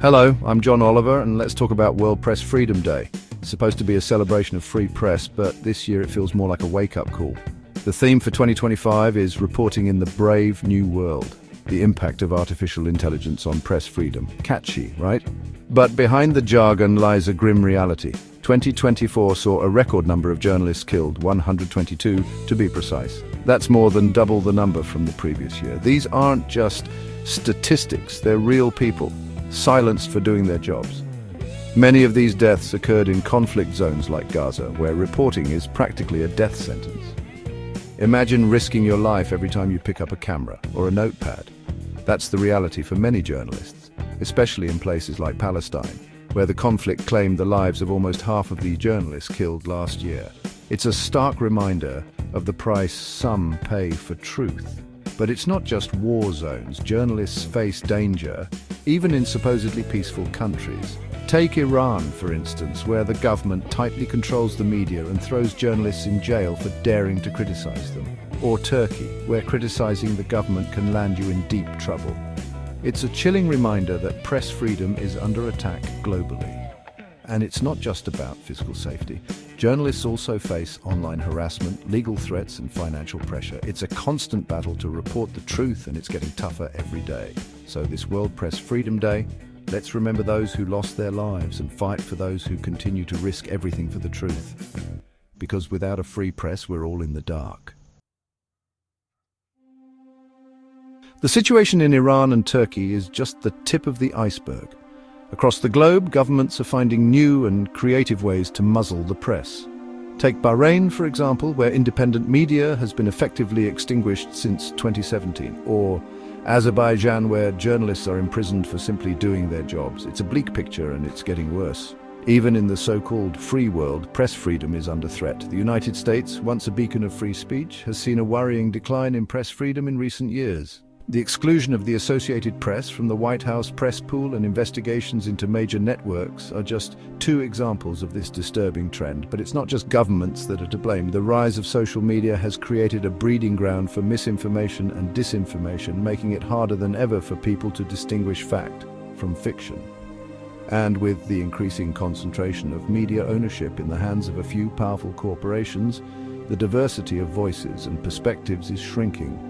Hello, I'm John Oliver, and let's talk about World Press Freedom Day. It's supposed to be a celebration of free press, but this year it feels more like a wake-up call. The theme for 2025 is reporting in the brave new world, the impact of artificial intelligence on press freedom. Catchy, right? But behind the jargon lies a grim reality. 2024 saw a record number of journalists killed, 122 to be precise. That's more than double the number from the previous year. These aren't just statistics, they're real people, silenced for doing their jobs. Many of these deaths occurred in conflict zones like Gaza, where reporting is practically a death sentence. Imagine risking your life every time you pick up a camera or a notepad. That's the reality for many journalists, especially in places like Palestine, where the conflict claimed the lives of almost half of the journalists killed last year. It's a stark reminder of the price some pay for truth. But it's not just war zones. Journalists face danger, even in supposedly peaceful countries. Take Iran, for instance, where the government tightly controls the media and throws journalists in jail for daring to criticize them. Or Turkey, where criticizing the government can land you in deep trouble. It's a chilling reminder that press freedom is under attack globally. And it's not just about physical safety. Journalists also face online harassment, legal threats, and financial pressure. It's a constant battle to report the truth, and it's getting tougher every day. So this World Press Freedom Day, let's remember those who lost their lives and fight for those who continue to risk everything for the truth. Because without a free press, we're all in the dark. The situation in Iran and Turkey is just the tip of the iceberg. Across the globe, governments are finding new and creative ways to muzzle the press. Take Bahrain, for example, where independent media has been effectively extinguished since 2017, or Azerbaijan, where journalists are imprisoned for simply doing their jobs. It's a bleak picture, and it's getting worse. Even in the so-called free world, press freedom is under threat. The United States, once a beacon of free speech, has seen a worrying decline in press freedom in recent years. The exclusion of the Associated Press from the White House press pool and investigations into major networks are just two examples of this disturbing trend. But it's not just governments that are to blame. The rise of social media has created a breeding ground for misinformation and disinformation, making it harder than ever for people to distinguish fact from fiction. And with the increasing concentration of media ownership in the hands of a few powerful corporations, the diversity of voices and perspectives is shrinking.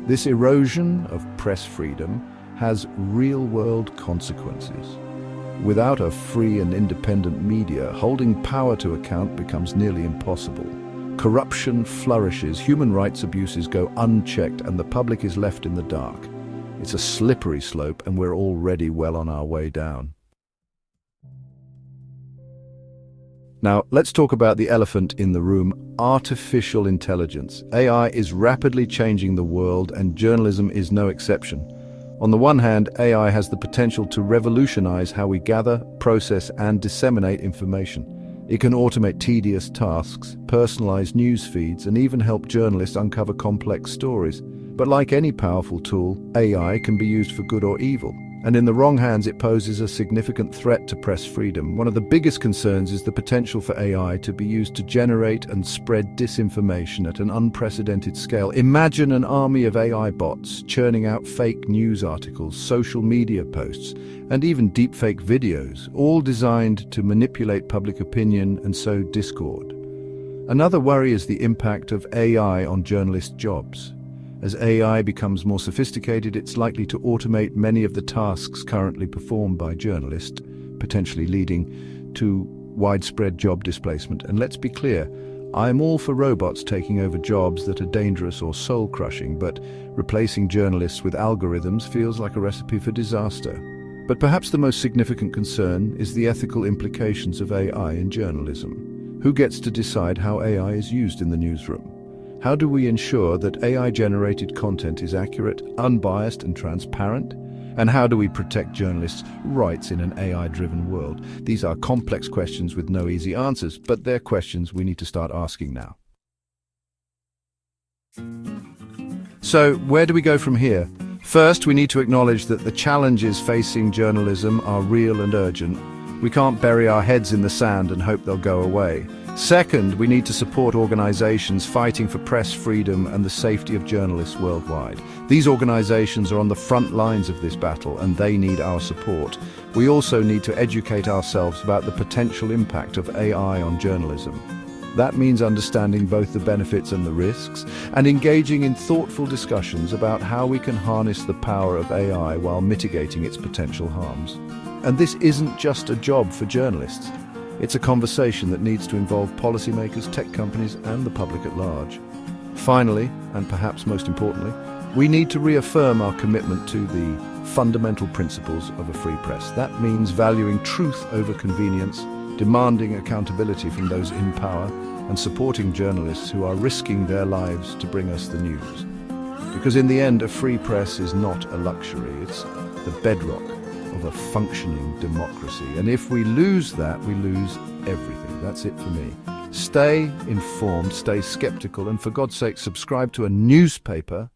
This erosion of press freedom has real-world consequences. Without a free and independent media, holding power to account becomes nearly impossible. Corruption flourishes, human rights abuses go unchecked, and the public is left in the dark. It's a slippery slope, and we're already well on our way down. Now, let's talk about the elephant in the room, artificial intelligence. AI is rapidly changing the world, and journalism is no exception. On the one hand, AI has the potential to revolutionize how we gather, process, and disseminate information. It can automate tedious tasks, personalize news feeds, and even help journalists uncover complex stories. But like any powerful tool, AI can be used for good or evil. And in the wrong hands, it poses a significant threat to press freedom. One of the biggest concerns is the potential for AI to be used to generate and spread disinformation at an unprecedented scale. Imagine an army of AI bots churning out fake news articles, social media posts, and even deepfake videos, all designed to manipulate public opinion and sow discord. Another worry is the impact of AI on journalists' jobs. As AI becomes more sophisticated, it's likely to automate many of the tasks currently performed by journalists, potentially leading to widespread job displacement. And let's be clear, I'm all for robots taking over jobs that are dangerous or soul-crushing, but replacing journalists with algorithms feels like a recipe for disaster. But perhaps the most significant concern is the ethical implications of AI in journalism. Who gets to decide how AI is used in the newsroom? How do we ensure that AI-generated content is accurate, unbiased, and transparent? And how do we protect journalists' rights in an AI-driven world? These are complex questions with no easy answers, but they're questions we need to start asking now. So, where do we go from here? First, we need to acknowledge that the challenges facing journalism are real and urgent. We can't bury our heads in the sand and hope they'll go away. Second, we need to support organizations fighting for press freedom and the safety of journalists worldwide. These organizations are on the front lines of this battle, and they need our support. We also need to educate ourselves about the potential impact of AI on journalism. That means understanding both the benefits and the risks, and engaging in thoughtful discussions about how we can harness the power of AI while mitigating its potential harms. And this isn't just a job for journalists. It's a conversation that needs to involve policymakers, tech companies, and the public at large. Finally, and perhaps most importantly, we need to reaffirm our commitment to the fundamental principles of a free press. That means valuing truth over convenience, demanding accountability from those in power, and supporting journalists who are risking their lives to bring us the news. Because in the end, a free press is not a luxury, it's the bedrock of a functioning democracy. And if we lose that, we lose everything. That's it for me. Stay informed, stay skeptical, and for God's sake, subscribe to a newspaper